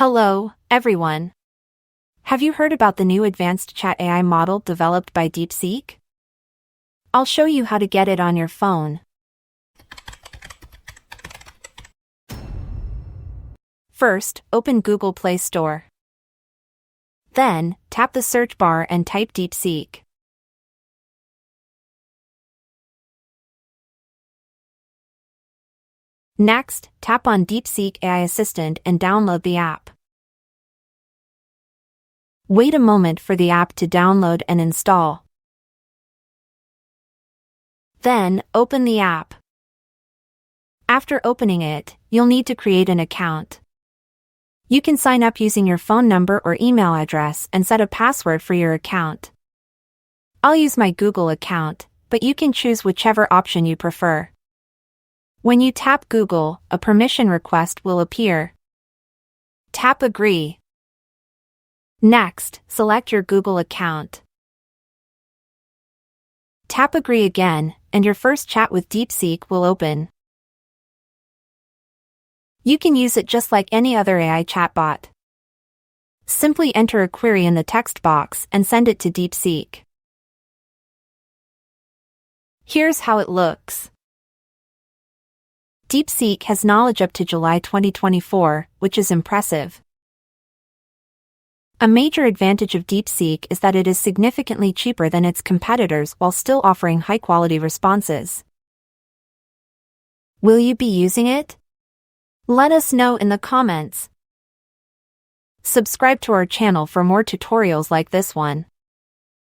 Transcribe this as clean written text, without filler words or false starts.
Hello, everyone. Have you heard about the new advanced chat AI model developed by DeepSeek? I'll show you how to get it on your phone. First, open Google Play Store. Then, tap the search bar and type DeepSeek. Next, tap on DeepSeek AI Assistant and download the app. Wait a moment for the app to download and install. Then, open the app. After opening it, you'll need to create an account. You can sign up using your phone number or email address and set a password for your account. I'll use my Google account, but you can choose whichever option you prefer. When you tap Google, a permission request will appear. Tap Agree. Next, select your Google account. Tap Agree again, and your first chat with DeepSeek will open. You can use it just like any other AI chatbot. Simply enter a query in the text box and send it to DeepSeek. Here's how it looks. DeepSeek has knowledge up to July 2024, which is impressive. A major advantage of DeepSeek is that it is significantly cheaper than its competitors while still offering high-quality responses. Will you be using it? Let us know in the comments. Subscribe to our channel for more tutorials like this one.